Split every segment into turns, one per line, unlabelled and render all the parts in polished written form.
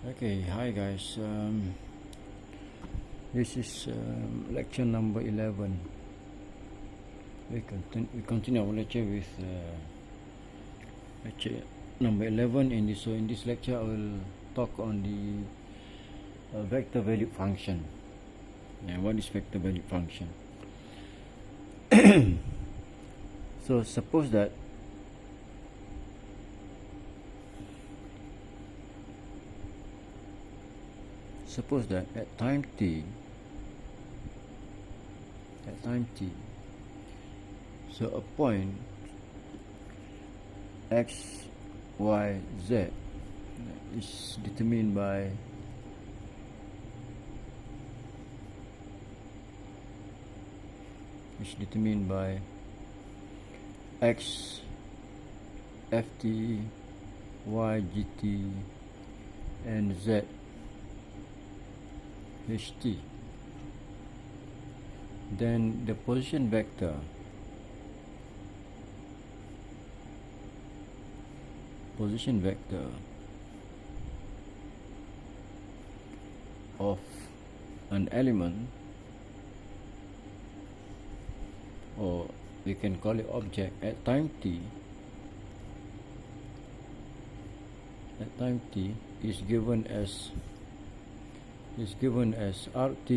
Okay, hi guys. This is lecture number 11. We continue our lecture with lecture number 11. In this lecture, I will talk on the vector value function. What is vector value function? So suppose that at time t, so a point x, y, z is determined by x, ft, y, gt, and z, ht. Then the position vector of an element, or we can call it object, at time t is given as RT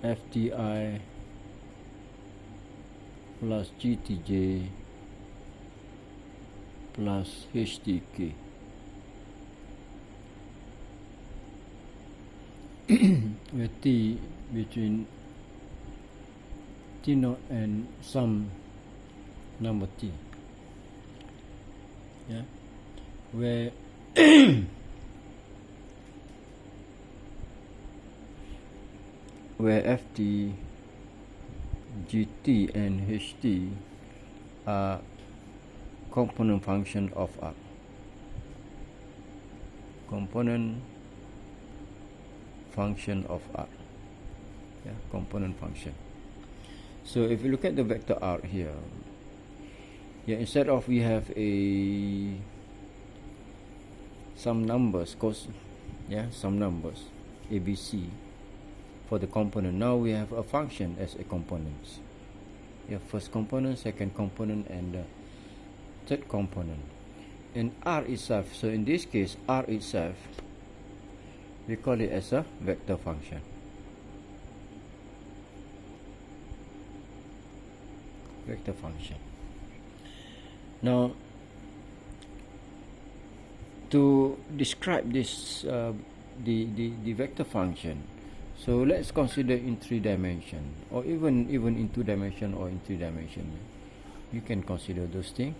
FTI plus GTJ plus HTK. Where T between T0 and some number T, where where Ft, Gt, and Ht are component function of R. Component function. So if you look at the vector R here, instead of we have some numbers ABC for the component. Now we have a function as a component. First component, second component, and third component. And R itself, so in this case R itself, we call it as a vector function. Now, to describe this the vector function, so let's consider in 3 dimensions, or even in 2 dimensions, or in 3 dimensions. You can consider those things.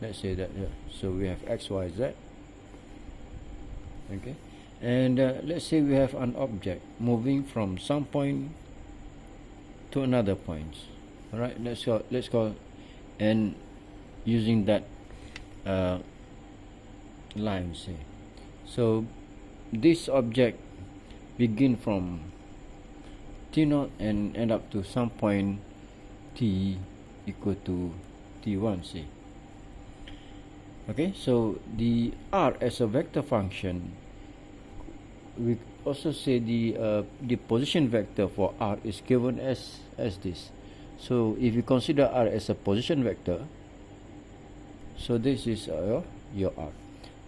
Let's say that so we have x, y, z. Okay, and let's say we have an object moving from some point to another point. All right, let's go and using that line, say. So this object begin from T0 and end up to some point T equal to T1, say. Okay, so the R as a vector function, we also say the position vector for R is given as this. So if you consider R as a position vector, so this is your R,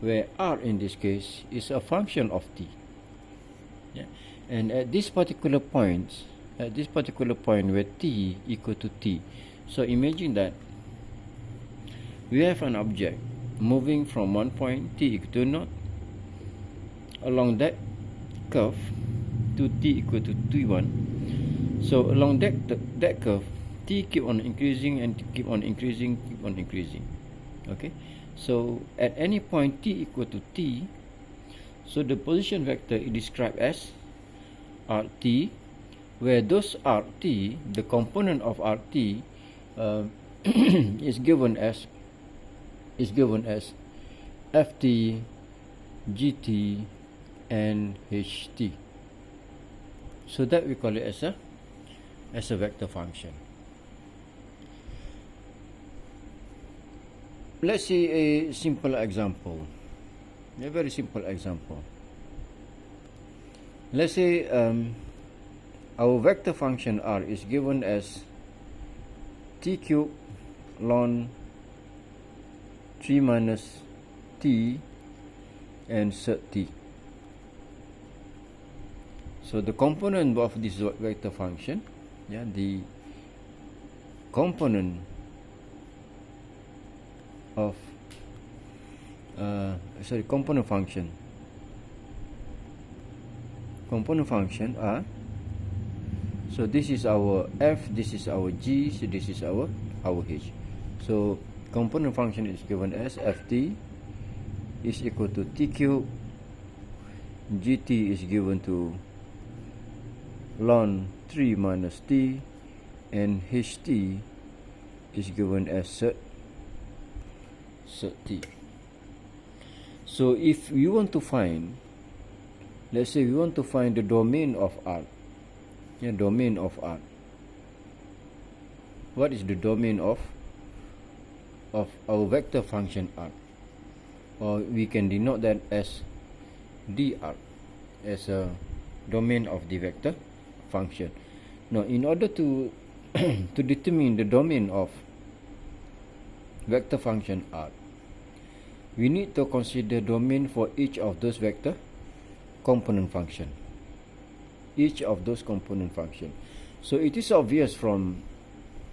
where R in this case is a function of T. And at this particular point where T equal to T, so imagine that we have an object moving from one point T equal to 0 along that curve to T equal to T1. So along that curve, T keep on increasing and keep on increasing. Okay, so at any point T equal to T, so the position vector is described as RT, where those RT, the component of RT, is given as Ft, Gt, and Ht. So that we call it as a vector function. Let's see a simple example. A very simple example. Let's say our vector function r is given as t cubed ln 3 minus t and sub t. So the component of this vector function, the component of component function are, so this is our f, this is our g, so this is our h. So component function is given as ft is equal to t cube, gt is given to ln 3 minus t, and ht is given as sub t. So if we want to find, let's say we want to find the domain of R, domain of R. What is the domain of our vector function R? Or we can denote that as dr, as a domain of the vector function. Now, in order to to determine the domain of vector function R, we need to consider domain for each of those vector component function. Each of those component function. So it is obvious from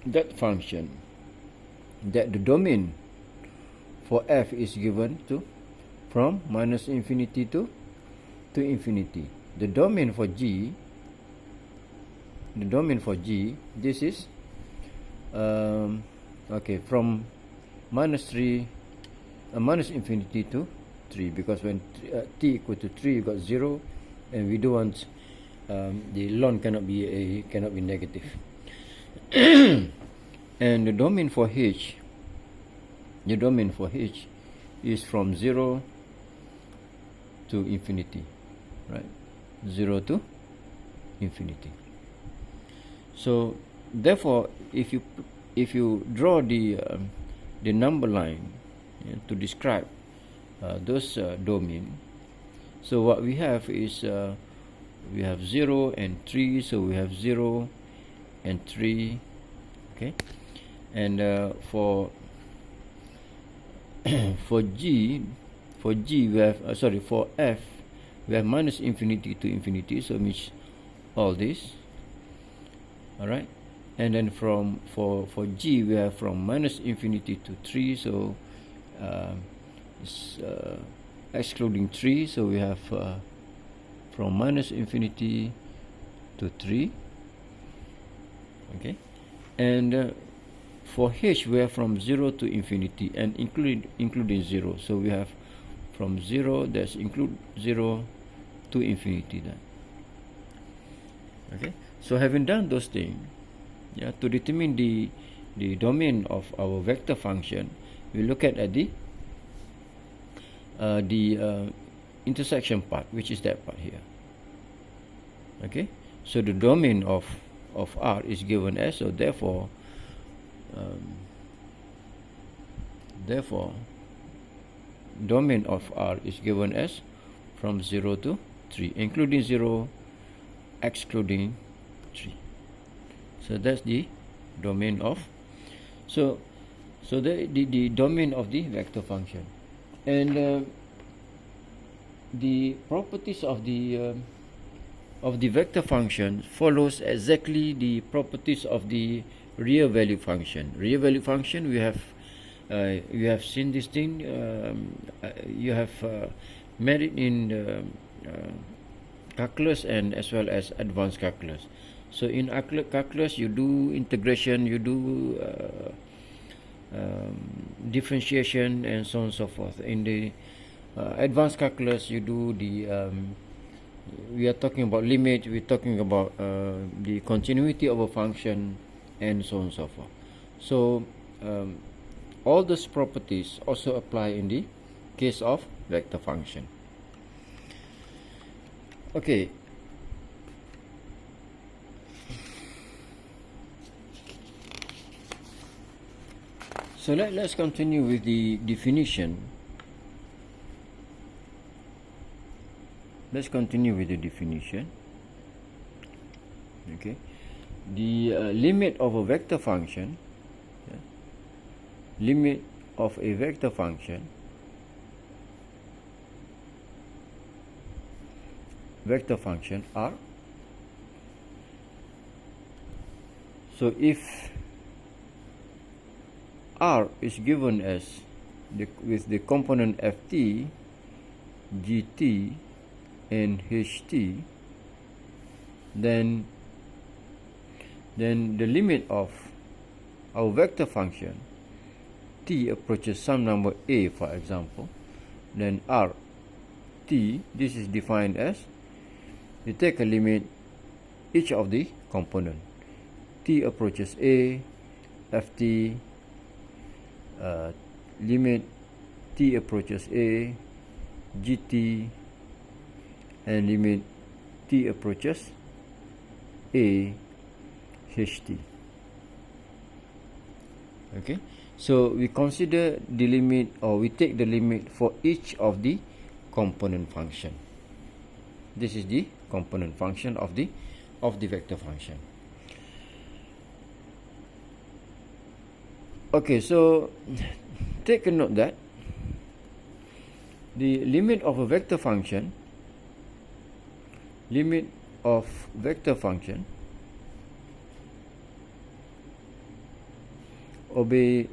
that function that the domain for f is given to from minus infinity to infinity. The domain for g, this is from minus infinity to 3, because when t equal to 3 you got 0, and we don't want the ln cannot be negative. And the domain for h is from 0 to infinity, right? 0 to infinity. So therefore, if you draw the number line to describe those domain, so what we have is we have 0 and 3, so we have 0 and 3, okay, and for g we have for f we have minus infinity to infinity, so means all this, all right, and then for g we have from minus infinity to 3, so excluding 3, so we have from minus infinity to 3, okay, and for h we have from 0 to infinity and including 0, so we have from 0, that's include 0 to infinity then. Okay, so having done those things, to determine the domain of our vector function, we look at the intersection part, which is that part here. Okay, so the domain of R is given as, so therefore domain of R is given as from 0 to 3, including 0, excluding 3. So that's the domain of, so the domain of the vector function. And the properties of the vector function follows exactly the properties of the real value function. Real value function, we have seen this thing. You have made it in calculus and as well as advanced calculus. So in calculus, you do integration, you do differentiation, and so on and so forth. In the advanced calculus, you do the we are talking about limit, we're talking about the continuity of a function, and so on and so forth. So all those properties also apply in the case of vector function. Okay, so let's continue with the definition let's continue with the definition. Okay, the limit of a vector function, limit of a vector function, R. So if R is given as with the component ft, gt, and ht, then the limit of our vector function t approaches some number a, for example, then R t, this is defined as, you take a limit each of the component, t approaches a, ft, limit t approaches a, gt, and limit t approaches a, ht. Okay, so we consider the limit, or we take the limit for each of the component function. This is the component function of the vector function. Okay, so take a note that the limit of a vector function, obey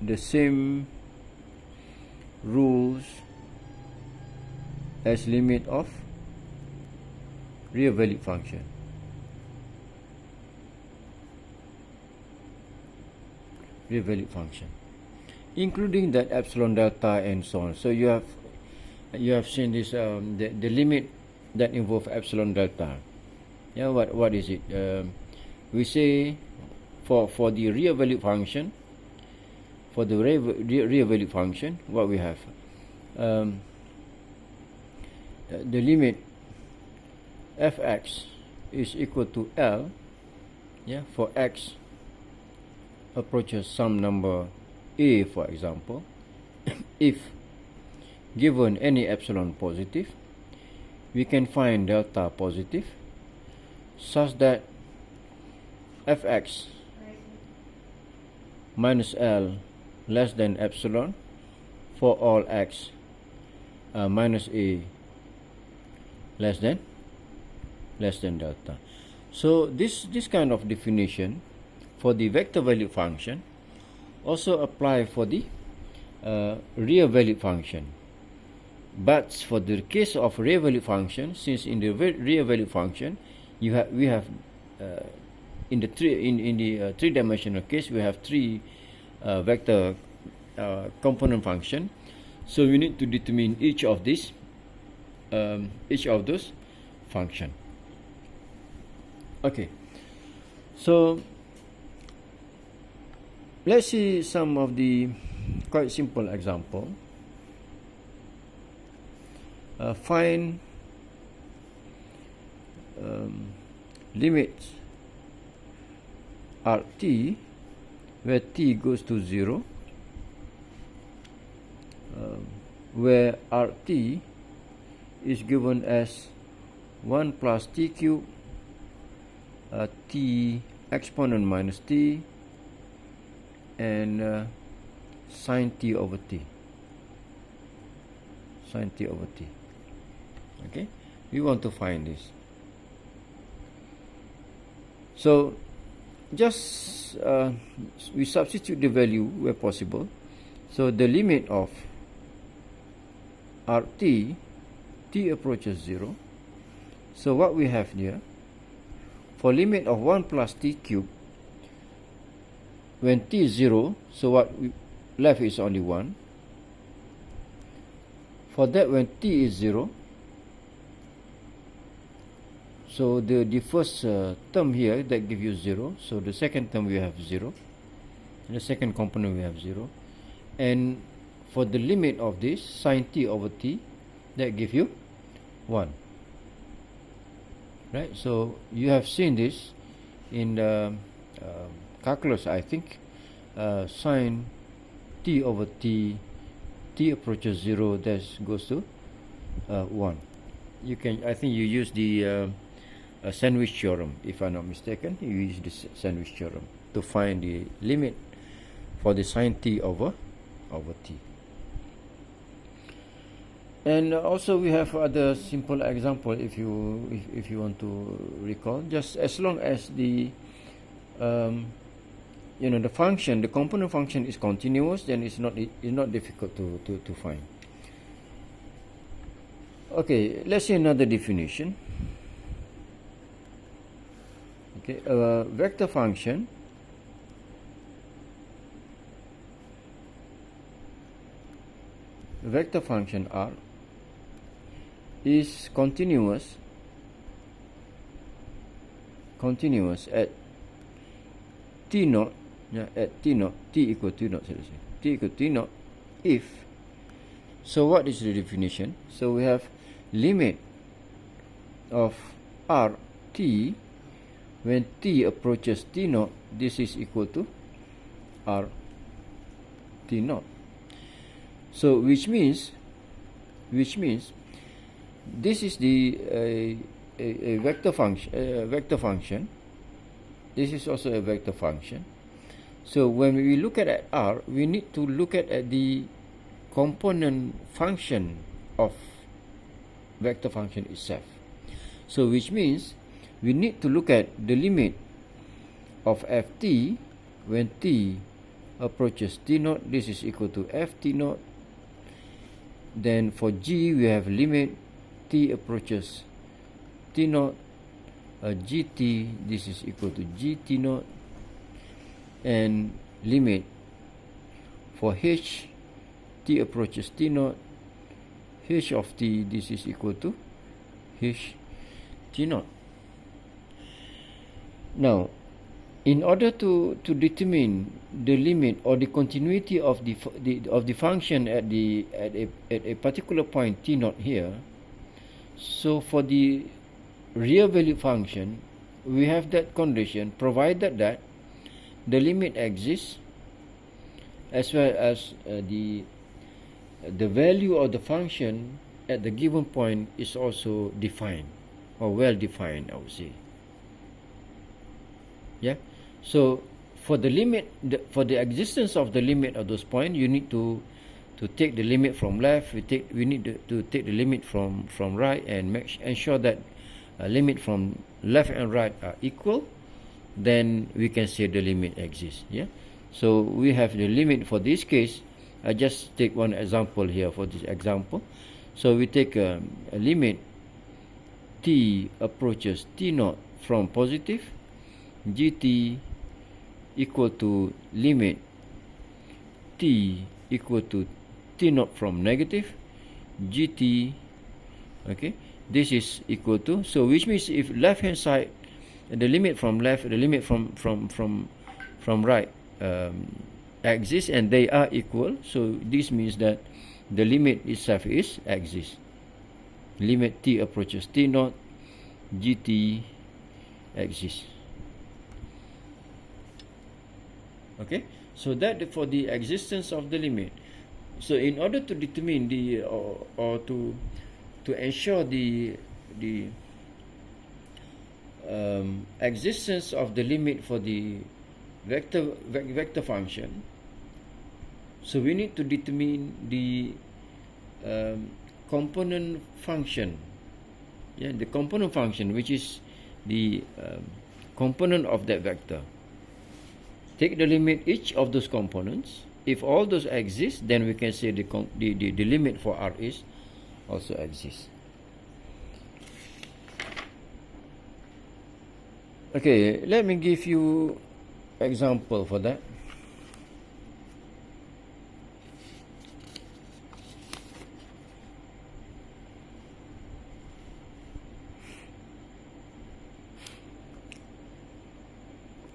the same rules as limit of real valued function. Including that epsilon delta and so on. So you have seen this the limit that involve epsilon delta. Yeah, what is it? We say for the real valued function, what we have, the limit fx is equal to L, yeah, for x approaches some number a, for example, if given any epsilon positive, we can find delta positive such that fx minus L less than epsilon for all x minus a less than delta. So this kind of definition for the vector value function also apply for the real value function. But for the case of real value function, since in the real value function we have in the three-dimensional case we have three vector component function, so we need to determine each of those function. Okay, so let's see some of the quite simple example. Find limits Rt where t goes to 0, where Rt is given as 1 plus t cube t exponent minus t and sine t over t. Okay, we want to find this. So just we substitute the value where possible. So the limit of Rt, t approaches 0. So what we have here, for limit of 1 plus t cube, when t is 0, so what we left is only 1. For that, when t is 0, so the first term here that gives you 0, so the second term we have 0, the second component we have 0, and for the limit of this sine t over t, that gives you 1. Right, so you have seen this in the calculus, I think. Sine t over t, t approaches 0, that goes to 1. You can, I think you use the sandwich theorem, if I'm not mistaken. You use the sandwich theorem to find the limit for the sine t over t. And also we have other simple example if you want to recall. Just as long as the the function, the component function is continuous, then it's not difficult to find. Okay, let's see another definition. Okay, a vector function R is continuous at t naught, at t naught, t equal to naught, t equal to t naught, if. So what is the definition? So we have limit of R t when t approaches t naught, this is equal to R t naught. So which means this is the a vector function. This is also a vector function. So when we look at R, we need to look at the component function of vector function itself. So which means we need to look at the limit of ft when t approaches t naught. This is equal to ft naught. Then for g, we have limit t approaches t naught, gt, this is equal to gt naught. And limit for h, t approaches t naught, h of t, this is equal to h t naught. Now, in order to determine the limit or the continuity of the function at a particular point t naught here, so for the real value function, we have that condition provided that the limit exists as well as the value of the function at the given point is also defined or well defined, I would say. Yeah. So for the limit, for the existence of the limit of those points, you need to take the limit from left. We need to take the limit from right and ensure that limit from left and right are equal. Then we can say the limit exists. Yeah. So we have the limit for this case. I just take one example here for this example. So we take a limit t approaches t naught from positive, gt equal to limit t equal to t naught from negative, gt, okay, this is equal to, so which means if left hand side, the limit from left, the limit from right exists and they are equal, so this means that the limit itself is exists. Limit t approaches t naught, gt exists. Okay, so that for the existence of the limit. So in order to determine the or to ensure the existence of the limit for the vector function, so we need to determine the component function. Yeah, the component function, which is the component of that vector. Take the limit each of those components. If all those exist, then we can say the limit for R is also exists. Okay, let me give you example for that.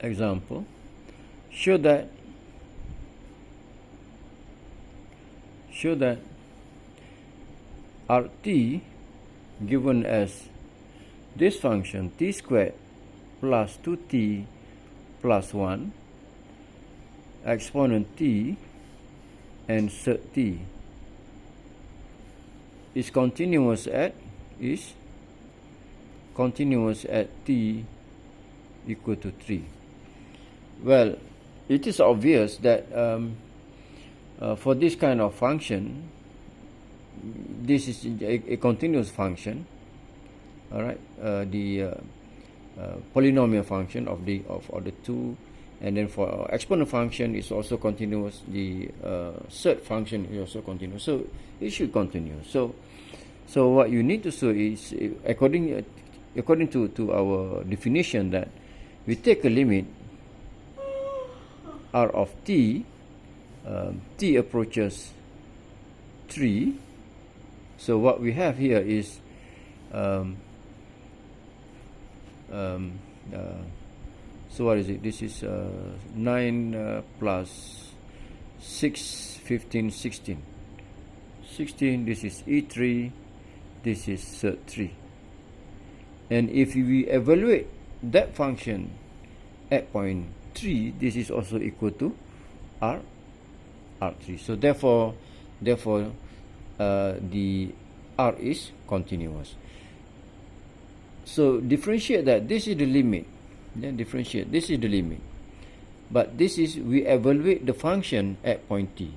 Example, show that RT given as this function t squared plus 2t plus 1 exponent t and surd t. is continuous at t equal to 3. Well, it is obvious that for this kind of function, this is a continuous function. All right, the polynomial function of the two, and then for exponent function is also continuous. The surd function is also continuous, so it should continue. So what you need to show is according to our definition, that we take a limit r of t, t approaches 3. So what we have here is so what is it? This is 9 plus 6, 15, 16. 16, this is E3, this is 3. And if we evaluate that function at point 3, this is also equal to R3. So therefore the R is continuous. So differentiate that. This is the limit. Then differentiate. This is the limit. But this is, we evaluate the function at point t.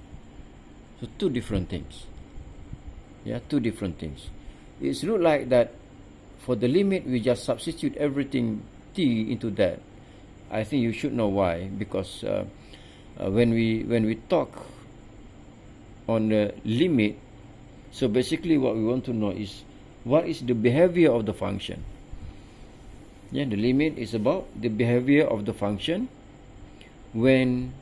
So two different things. Yeah, two different things. It's not like that for the limit we just substitute everything t into that. I think you should know why, because when we talk on the limit, so basically what we want to know is what is the behavior of the function. Yeah, the limit is about the behavior of the function when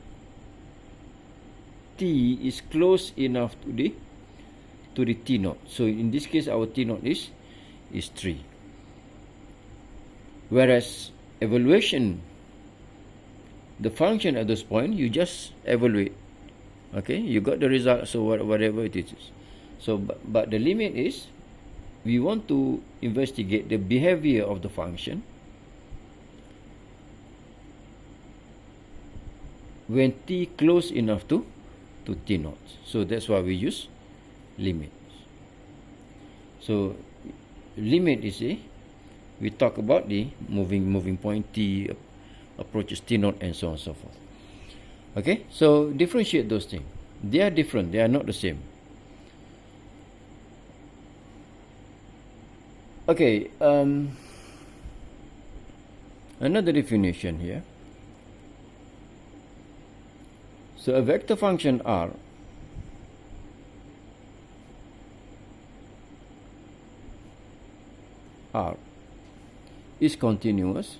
t is close enough to the t naught. So in this case, our t naught is 3. Whereas evaluation, the function at this point, you just evaluate. Okay, you got the result, so whatever it is. So but the limit is, we want to investigate the behavior of the function when t close enough to t naught. So that's why we use limit. So limit is we talk about the moving point t approaches t naught and so on and so forth. Okay, so differentiate those things. They are different, they are not the same. Okay, another definition here. So a vector function R is continuous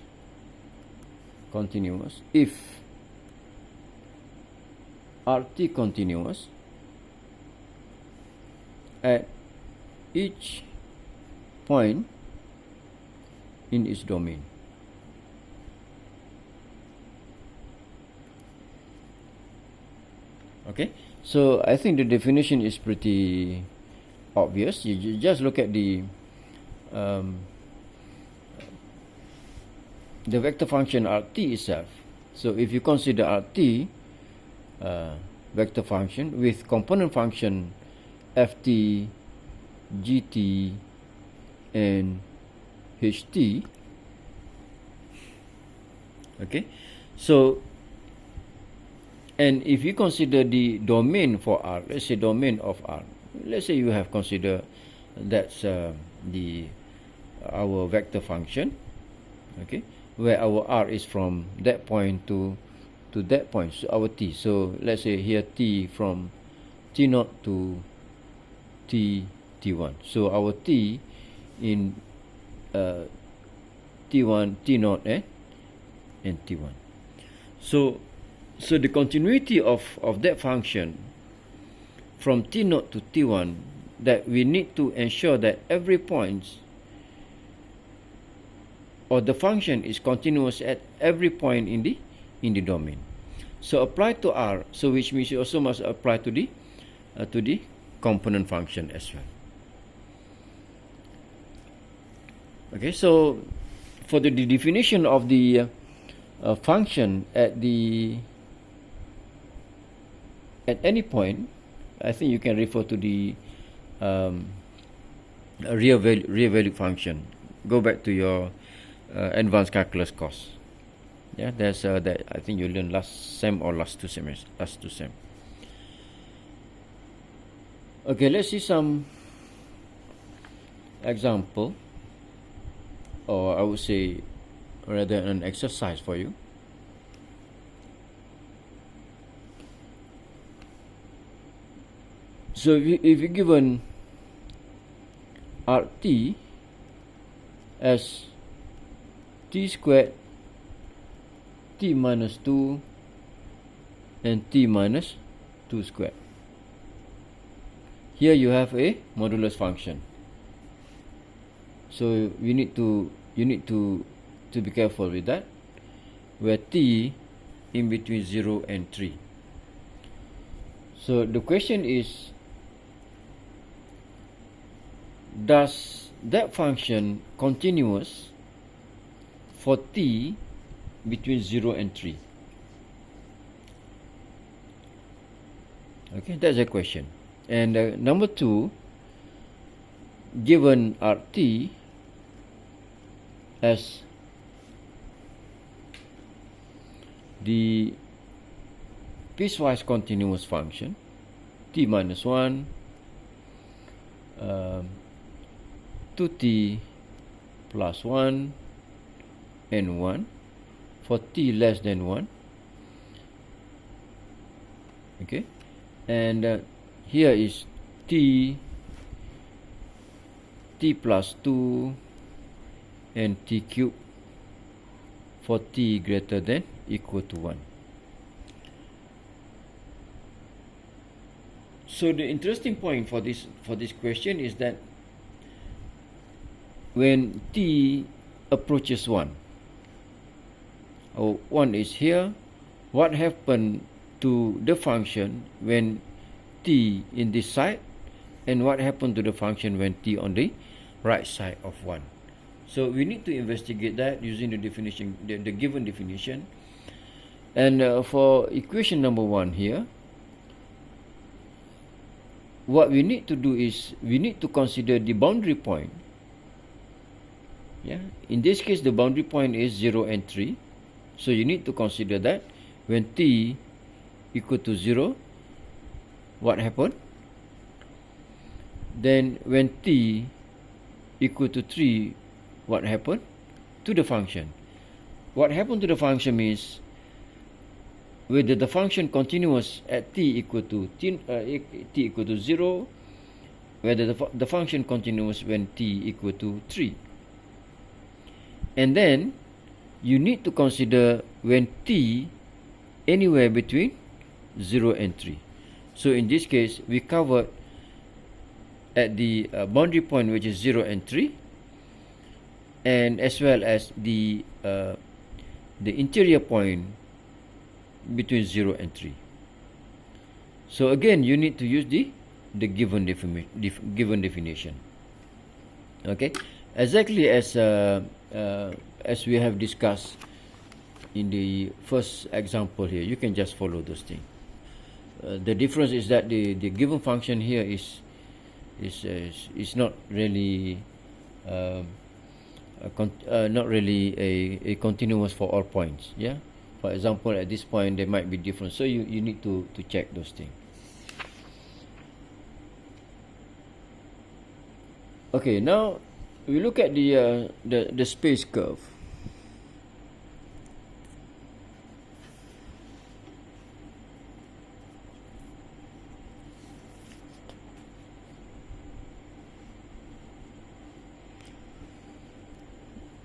if RT continuous at each point in its domain. Okay, so I think the definition is pretty obvious. You just look at the vector function RT itself. So if you consider RT vector function with component function ft, gt, and ht. Okay, so and if you consider the domain for R, let's say domain of R, let's say you have considered that's our vector function, okay, where our R is from that point to that point, so our t. So let's say here t from t naught to t1. So our t in t1, t naught, and t1. So the continuity of that function from t naught to t1, that we need to ensure that every point or the function is continuous at every point in the domain. So apply to R, so which means you also must apply to the component function as well. Okay, so for the definition of the function at any point, I think you can refer to the a real value function. Go back to your advanced calculus course. Yeah, there's that I think you learned last sem or last two sems. Okay, let's see some example, or I would say rather an exercise for you. So if you're given RT as t squared, t minus 2 and t minus 2 squared. Here you have a modulus function. So you need to be careful with that, where t in between 0 and 3. So the question is, does that function continuous for t between 0 and 3? Okay, that's the question. And number 2, given RT as the piecewise continuous function, t minus 1, 2t plus 1 and 1 for t less than 1. Okay, and here is t plus 2 and t cubed for t greater than equal to 1. So the interesting point for this question is that when t approaches 1, or 1 is here, what happened to the function when t in this side, and what happened to the function when t on the right side of 1? So we need to investigate that using the definition, the given definition. And for equation number 1 here, what we need to do is we need to consider the boundary point. Yeah, in this case the boundary point is 0 and 3. So you need to consider that when t equal to 0, what happened? Then when t equal to 3, what happened to the function? What happened to the function means whether the function continuous at t equal to 0, whether the function continuous when t equal to 3. And then you need to consider when t anywhere between 0 and 3. So in this case, we covered at the boundary point, which is 0 and 3, and as well as the interior point between 0 and 3. So again, you need to use the given definition. Okay, exactly as we have discussed in the first example here. You can just follow those things. The difference is that the given function here is not really not really a continuous for all points. Yeah, for example, at this point there might be difference, so you need to check those things. Okay, now we look at the space curve.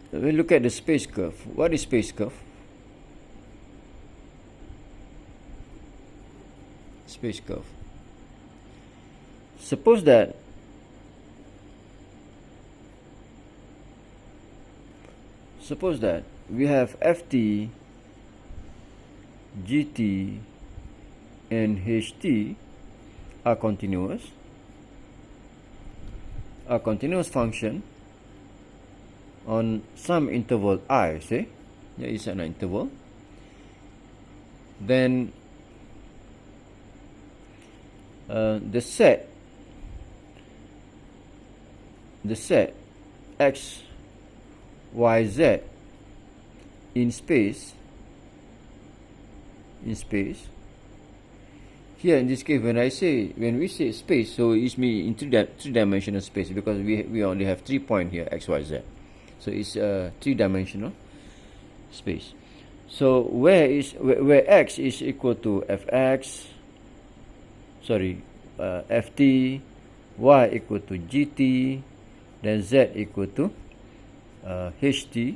We look at the space curve. What is space curve? Space curve. Suppose that we have ft, gt, and ht are continuous function on some interval I, say there is an interval, then the set x, y, z in space, here in this case, when we say space, so it's mean in three-dimensional space, because we only have 3 points here, x, y, z. So it's a three-dimensional space. So where x is equal to fx, ft, y equal to gt, then z equal to ht.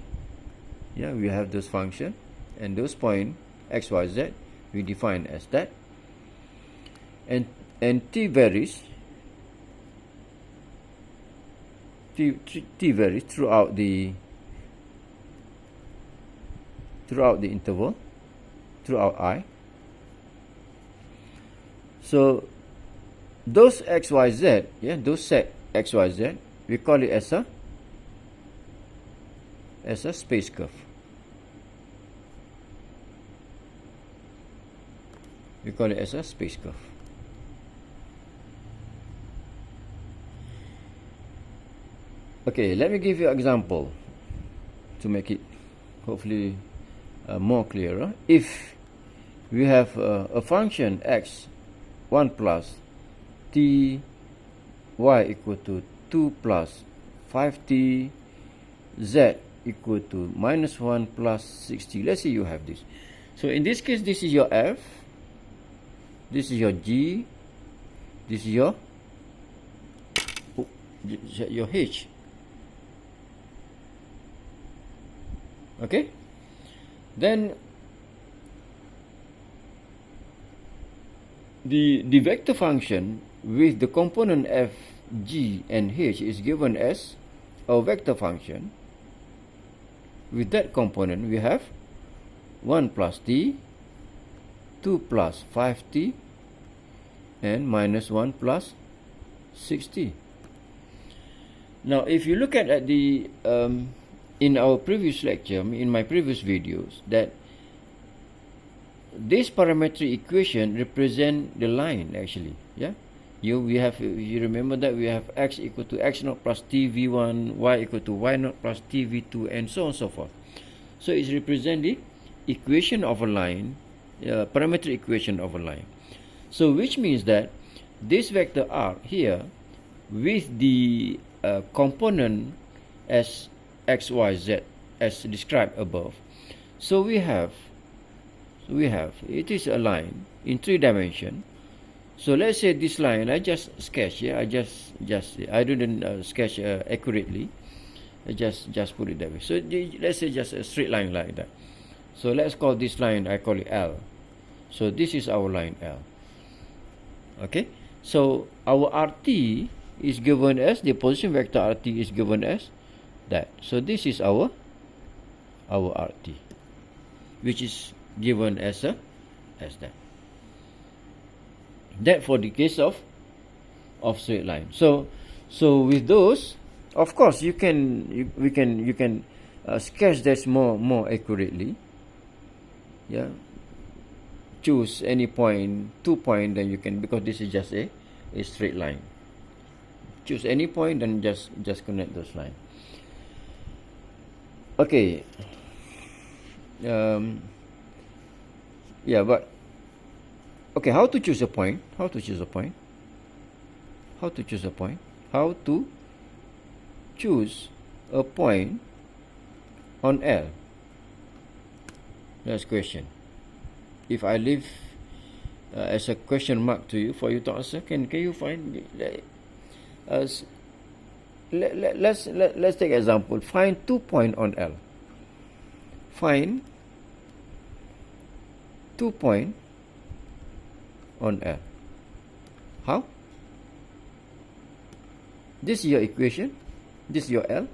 Yeah, we have those functions, and those points x, y, z we define as that, and t varies throughout the interval, throughout I. So those x, y, z, those set x, y, z, we call it as a space curve. We call it as a space curve. Okay, let me give you an example to make it hopefully more clearer. If we have a function x 1 plus t y equal to 2 plus 5t z equal to minus 1 plus 60. Let's say you have this. So in this case, this is your f, this is your g, this is your h. Okay, then the vector function with the component f, g, and h is given as a vector function. With that component, we have 1 plus t, 2 plus 5t, and minus 1 plus 6t. Now, if you look at the in our previous lecture, in my previous videos, that this parametric equation represent the line actually. Yeah, you remember that we have x equal to x naught plus t v1, y equal to y naught plus t v2, and so on and so forth. So it represents the equation of a line, parametric equation of a line. So which means that this vector r here with the component as x, y, z as described above. So we have it is a line in 3 dimensions. So let's say this line I just sketch here. I didn't sketch accurately. I just put it that way. So let's say just a straight line like that. So let's call this line, I call it L. So this is our line L. Okay. So our RT is given as, the position vector RT is given as that. So this is our RT, which is given as that. That for the case of straight line. So with those, of course, we can sketch this more accurately. Yeah. Choose any point, 2 point, then you can, because this is just a straight line. Choose any point, then just connect those lines. Okay. Yeah, but okay, how to choose a point? How to choose a point on L? That's question. If I leave as a question mark to you for you to answer, can you find? Let's take example. Find 2 points on L. Find 2 points on L. How? This is your equation. This is your L.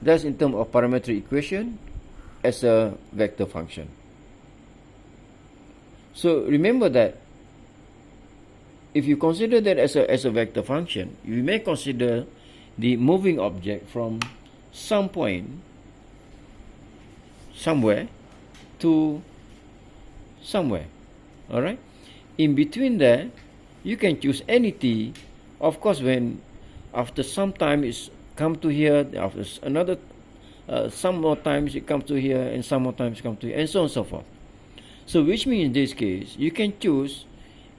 That's in terms of parametric equation as a vector function. So remember that if you consider that as a vector function, you may consider the moving object from some point somewhere to somewhere. All right. In between there, you can choose any t. Of course, when after some time it's come to here, after another some more times it comes to here, and some more times come to here, and so on and so forth. So which means in this case you can choose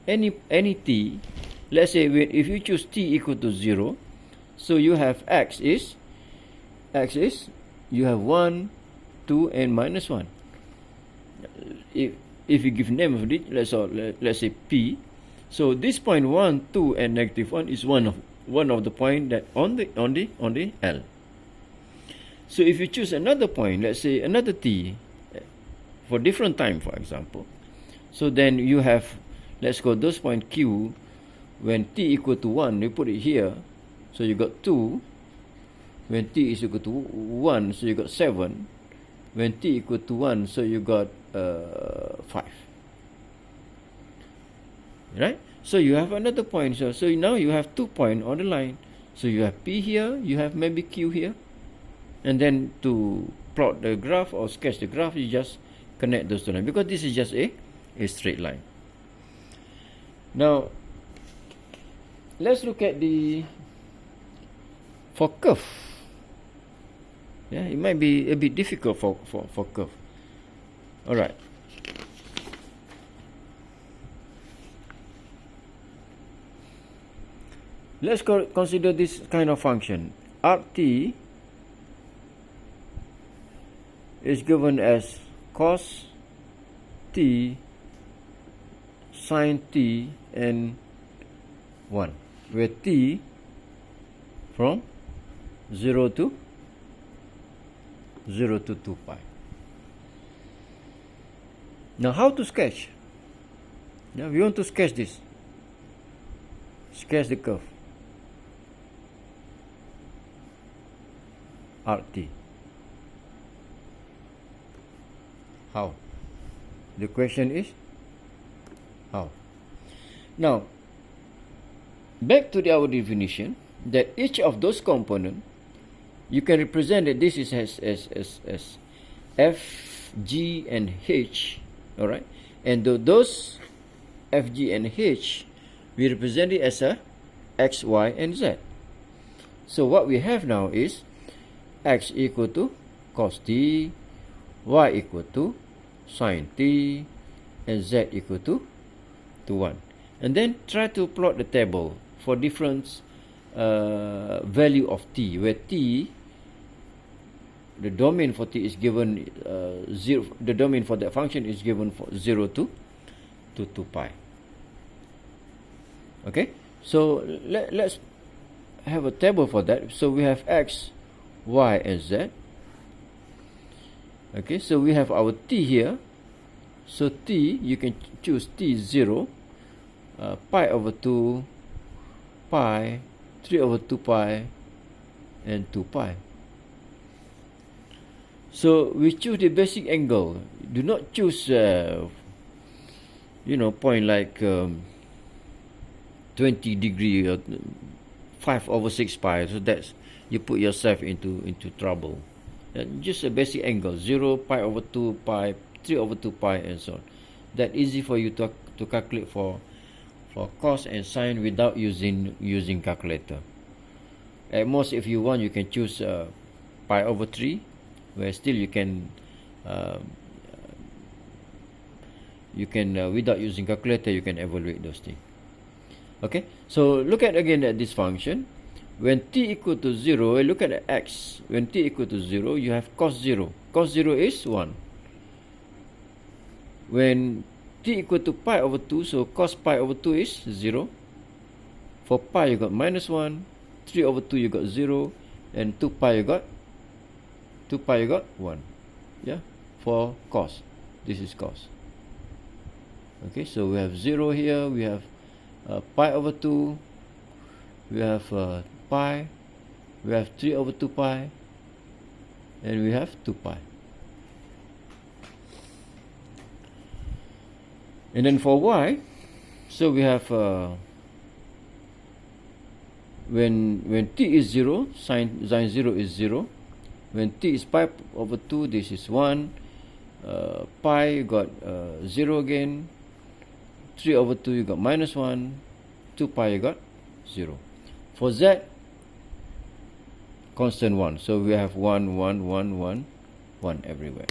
any t. Let's say if you choose t equal to 0, so you have x is you have 1, 2, and minus 1. If you give name of it, let's say p. So this point 1, 2, and negative 1 is one of the point that on the L. So if you choose another point, let's say another t for different time, for example, so then you have, let's go those point q. When t equal to 1, you put it here, so you got 2. When t is equal to 1, so you got 7. When t equal to 1, so you got 5. Right? So you have another point. So now you have 2 points on the line. So you have P here, you have maybe Q here. And then to plot the graph or sketch the graph, you just connect those two lines, because this is just a straight line. Now, let's look at for curve. Yeah, it might be a bit difficult for curve. All right. Let's consider this kind of function. Rt is given as cos t, sin t, and 1, where t from 0 to 2 pi. Now, how to sketch? Now, we want to sketch this. Sketch the curve. Rt. How? The question is how? Now, back to our definition, that each of those components, you can represent that this is as f, g, and h. All right, and those f, g, and h, we represent it as a x, y, and z. So what we have now is x equal to cos t, y equal to sin t, and z equal to 1. And then try to plot the table for different value of t, where t, the domain for t is given 0. The domain for that function is given for 0 to 2 pi. Okay, so let's have a table for that. So we have x, y, and z. Okay, so we have our t here. So t, you can choose t 0, pi over 2, pi, 3 over 2 pi, and 2 pi. So we choose the basic angle. Do not choose, point like 20 degree or 5 over 6 pi. So that's, you put yourself into trouble. Just a basic angle, 0, pi over 2 pi, 3 over 2 pi, and so on. That easy for you to calculate for cos and sine without using calculator. At most, if you want, you can choose pi over 3, where still you can without using calculator, you can evaluate those things. Okay, so look at again at this function. When t equal to 0, look at the x. When t equal to 0, you have cos 0. Cos 0 is 1. When t equal to pi over 2, so cos pi over 2 is 0. For pi, you got minus 1. 3 over 2, you got 0. And 2 pi, you got 1. Yeah, for cos. This is cos. Okay, so we have 0 here. We have pi over 2. We have pi. We have 3 over 2 pi. And we have 2 pi. And then for y, so we have when t is 0, sine 0 is 0. When t is pi over 2, this is 1. Pi, you got 0 again. 3 over 2, you got minus 1. 2 pi, you got 0. For z, constant 1. So we have 1, 1, 1, 1, 1 everywhere.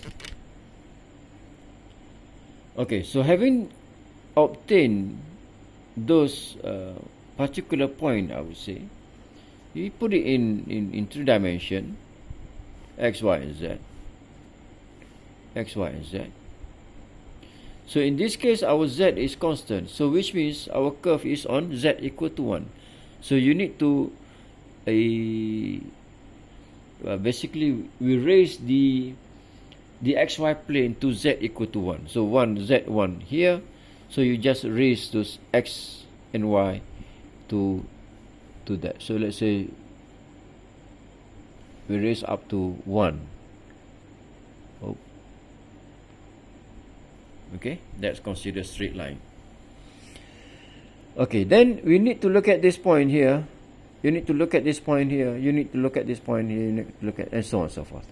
Okay, so having obtained those particular point, I would say, you put it in 3 dimension, x, y, and z, x, y, and z. So in this case, our z is constant, so which means our curve is on z equal to 1. So you need to basically we raise the xy plane to z equal to 1. So 1 z1 here, so you just raise those x and y to that. So let's say we raise up to 1. Oh. Okay, that's considered straight line. Okay, then we need to look at this point here. You need to look at this point here. You need to look at this point here. You need to look at, and so on and so forth.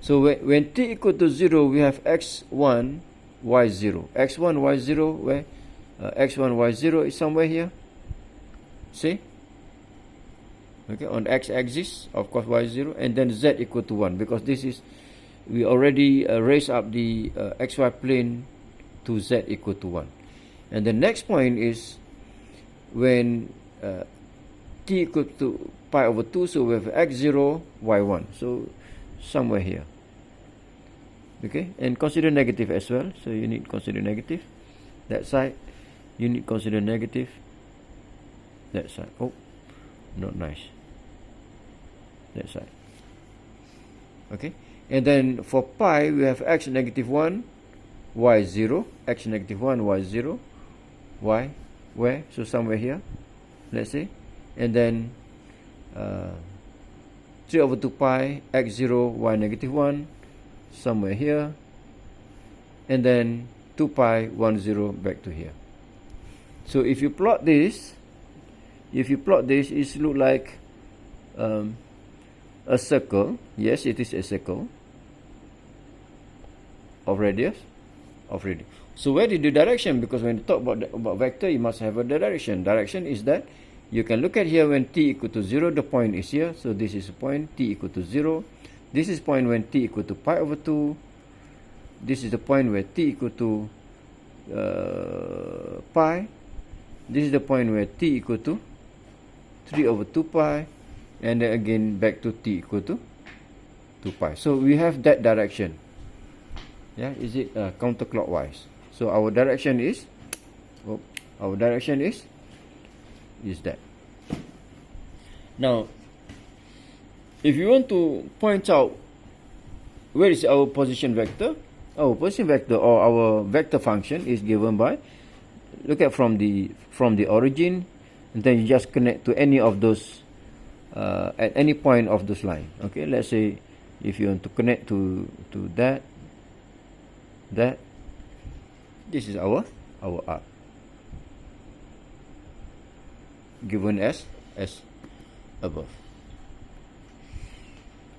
So when t equal to 0, we have x1, y0. x1, y0, where x1, y0 is somewhere here. See? Okay, on x-axis, of course, y0, and then z equal to 1, because this is, we already raised up the xy plane to z equal to 1. And the next point is when t equal to pi over 2, so we have x0, y1. So somewhere here. Okay, and consider negative as well. So you need to consider negative. That side, you need to consider negative. That side. Oh, not nice. That side. Okay, and then for pi, we have x negative 1, y 0, x negative 1, y 0, y, where? So somewhere here, let's say. And then 3 over 2 pi, x 0, y negative 1, somewhere here. And then 2 pi, 1, 0, back to here. So if you plot this, it look like a circle. Yes, it is a circle of radius. So where is the direction? Because when you talk about vector, you must have a direction. Direction is that you can look at here when t equal to 0, the point is here. So this is a point t equal to 0. This is point when t equal to pi over 2. This is the point where t equal to pi. This is the point where t equal to 3 over 2 pi. And then again back to t equal to 2 pi. So we have that direction. Yeah, is it counterclockwise? So our direction is, that. Now, if you want to point out where is our position vector, our position vector or our vector function is given by, look at from the origin, and then you just connect to any of those at any point of this line. Okay, let's say if you want to connect to that, this is our arc given as above.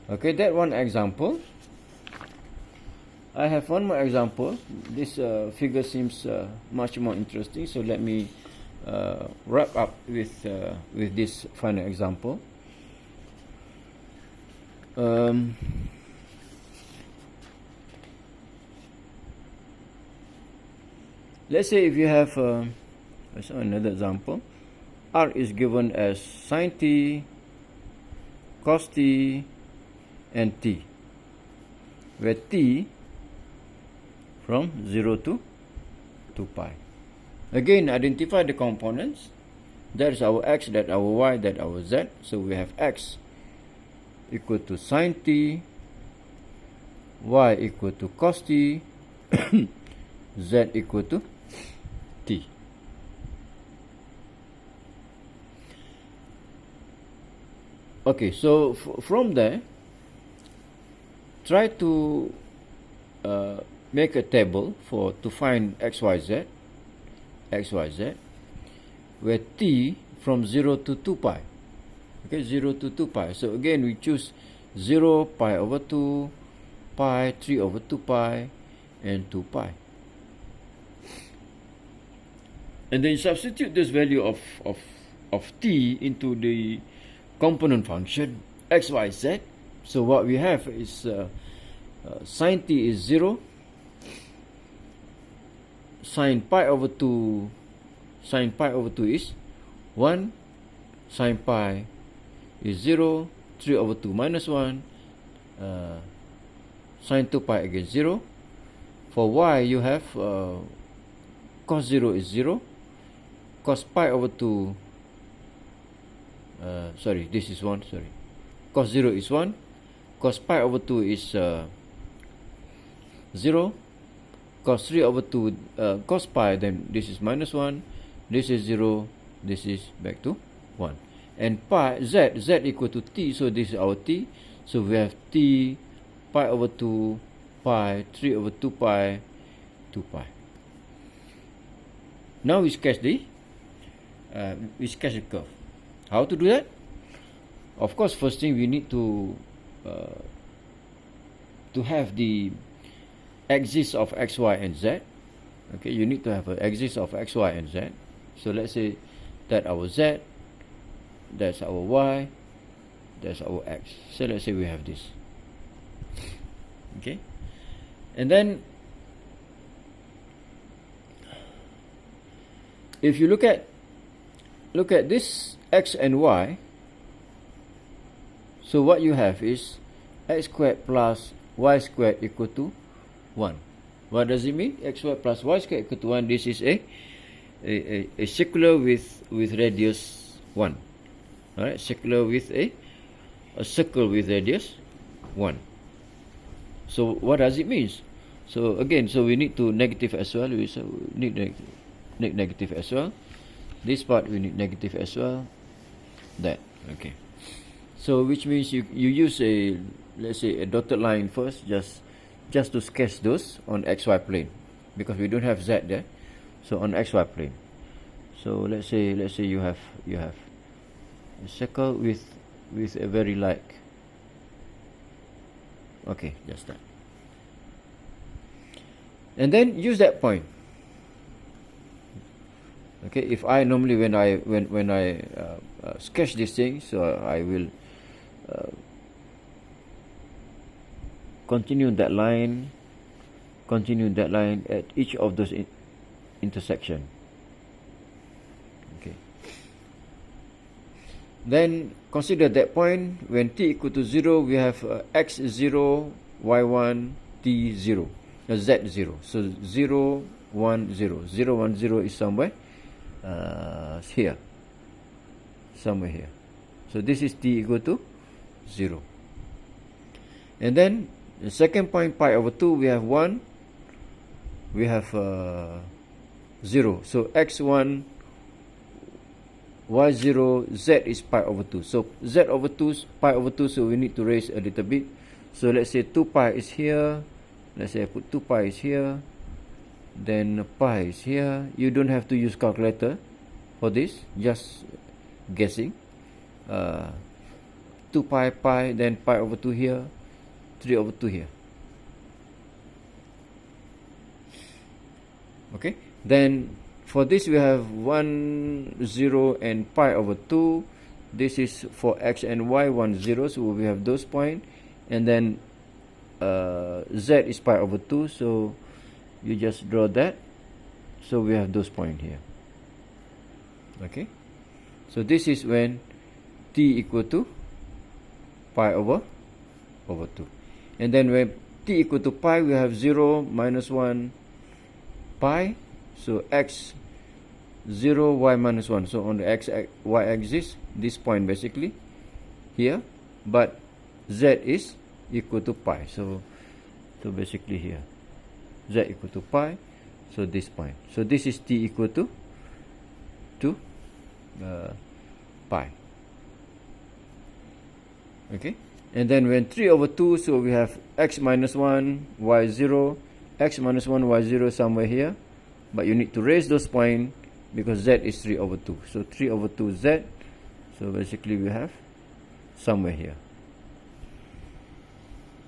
Okay, that one example. I have one more example. This figure seems much more interesting, so let me wrap up with this final example. Let's say if you have another example, r is given as sin t, cos t, and t, where t from 0 to 2 pi. Again, identify the components. That is our x, that our y, that our z. So we have x equal to sin t, y equal to cos t, z equal to t. Okay, so from there, try to make a table to find xyz, where t from 0 to 2 pi. Okay, 0 to 2 pi. So again, we choose 0, pi over 2, pi, 3 over 2 pi, and 2 pi. And then substitute this value of t into the component function x, y, z. So what we have is sine t is 0, sine pi over 2 is 1, sine pi is 0, 3 over 2 minus 1, sine 2 pi again 0. For y, you have cos 0 is 0, cos pi over 2, sorry, this is 1, sorry. Cos 0 is 1, cos pi over 2 is 0, cos 3 over 2, cos pi, then this is minus 1, this is 0, this is back to 1. And pi, z equal to t, so this is our t. So we have t, pi over 2, pi, 3 over 2 pi, 2 pi. Now we sketch the curve. How to do that? Of course, first thing we need to have the axis of x, y, and z. Okay, you need to have an axis of x, y, and z. So let's say that our z, that's our y, that's our x. So let's say we have this. Okay, and then if you look at this x and y, so what you have is x squared plus y squared equal to 1. What does it mean? X squared plus y squared equal to 1. This is a circular with radius 1. Alright, circular with a circle with radius 1. So what does it mean? So again, so we need to negative as well. We need negative as well. This part we need negative as well. That, okay. So which means you use a, let's say, a dotted line first, just to sketch those on xy plane, because we don't have z there. So on xy plane. So let's say you have a circle with a very light. Okay, just that. And then use that point. Okay, if I normally when I sketch this thing, so I will continue that line at each of those intersection. Okay. Then consider that point when t equal to 0, we have x 0, y1, t 0, z 0. So 0, 1, 0. 0, 1, 0 is somewhere here. Somewhere here. So this is t equal to 0. And then the second point, pi over 2, we have 1. We have 0. So x1, y0, z is pi over 2. So z over 2, pi over 2, so we need to raise a little bit. So let's say 2 pi is here. Let's say I put 2 pi is here. Then pi is here. You don't have to use calculator for this. Just guessing. 2 pi, then pi over 2 here. 3 over 2 here. Okay. Then for this we have 1, 0 and pi over 2. This is for x and y, 1, 0. So we have those points. And then z is pi over 2. So you just draw that. So we have those points here. Okay. So this is when t equal to pi over 2. And then when t equal to pi, we have 0, minus 1, pi. So x 0, y minus 1. So on the x, y axis, this point basically here. But z is equal to pi. So basically here. Z equal to pi. So this point. So this is t equal to pi. Okay. And then when 3 over 2, so we have x minus 1, y 0, x minus 1, y 0 somewhere here. But you need to raise those points because z is 3 over 2. So 3 over 2 z. So basically we have somewhere here.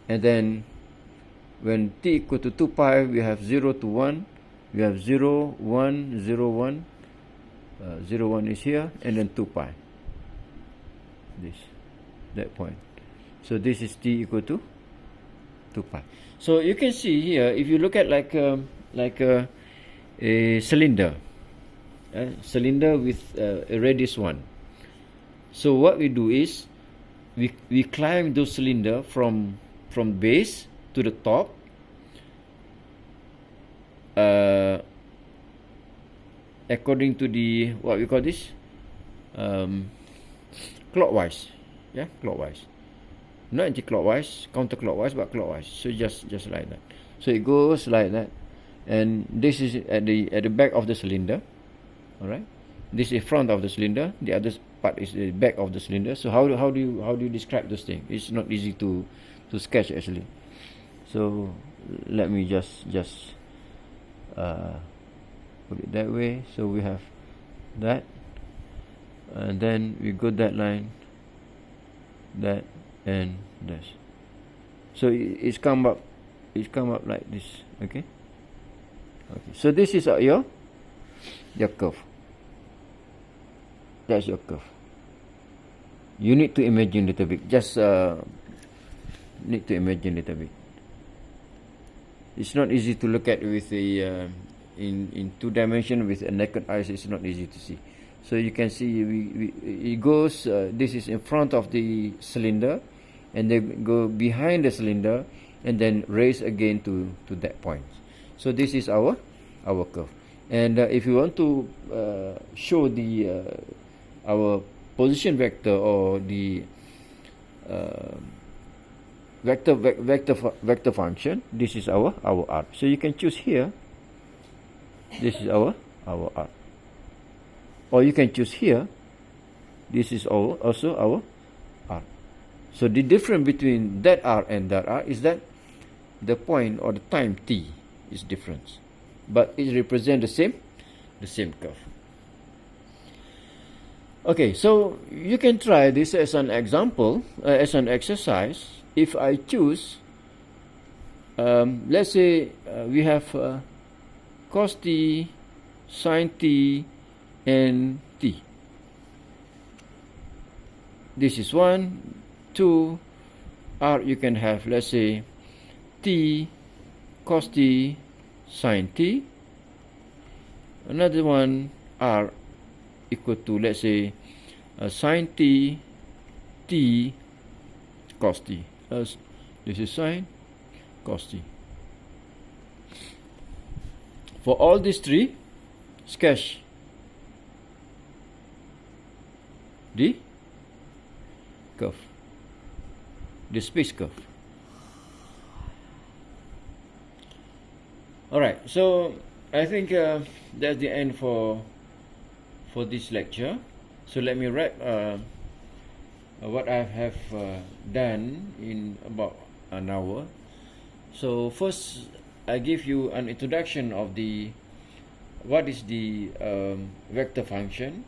And then when t equal to 2 pi, we have 0 to 1. We have 0, 1, 0, 1. 0, 1 is here. And then 2 pi. That point. So this is t equal to 2 pi. So you can see here, if you look at like a cylinder, with a radius 1. So what we do is we climb those cylinder from base to the top, according to the, what we call this, clockwise. Yeah, clockwise, not anti-clockwise, counterclockwise, but clockwise. So just like that. So it goes like that, and this is at the back of the cylinder. All right, this is front of the cylinder, the other part is the back of the cylinder. So how do you describe those things? It's not easy to sketch actually. So let me just put it that way. So we have that, and then we go that line, that, and this. So it's come up like this. Okay. So this is your curve. That's your curve. You need to imagine a little bit. Just need to imagine a little bit. It's not easy to look at with the in 2 dimension with a naked eyes. It's not easy to see. So you can see it goes. This is in front of the cylinder, and they go behind the cylinder, and then raise again to that point. So this is our curve. And if you want to show the our position vector, or the vector function, this is our arc. So you can choose here. This is our arc, or you can choose here. This is also our arc. So the difference between that arc and that arc is that the point or the time t is different, but it represents the same curve. Okay, so you can try this as an example, as an exercise. If I choose, let's say we have cos t, sin t, and t. This is 1, 2, or you can have, let's say, t, cos t, sin t. Another one, r, equal to, let's say, sin t, t, cos t. This is sin, cos t. For all these 3, sketch the curve, the space curve. Alright, so I think that's the end for this lecture. So let me wrap what I have done in about an hour. So first, I give you an introduction of what is the vector function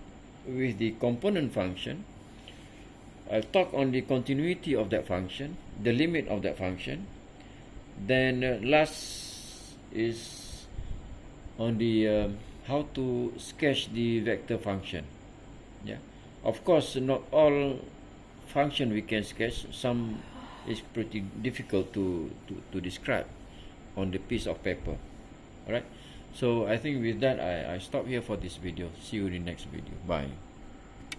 with the component function. I'll talk on the continuity of that function, the limit of that function. Then last is on the how to sketch the vector function. Yeah, of course, not all function we can sketch. Some is pretty difficult to describe on the piece of paper. Alright, so I think with that I stop here for this video. See you in the next video. Bye.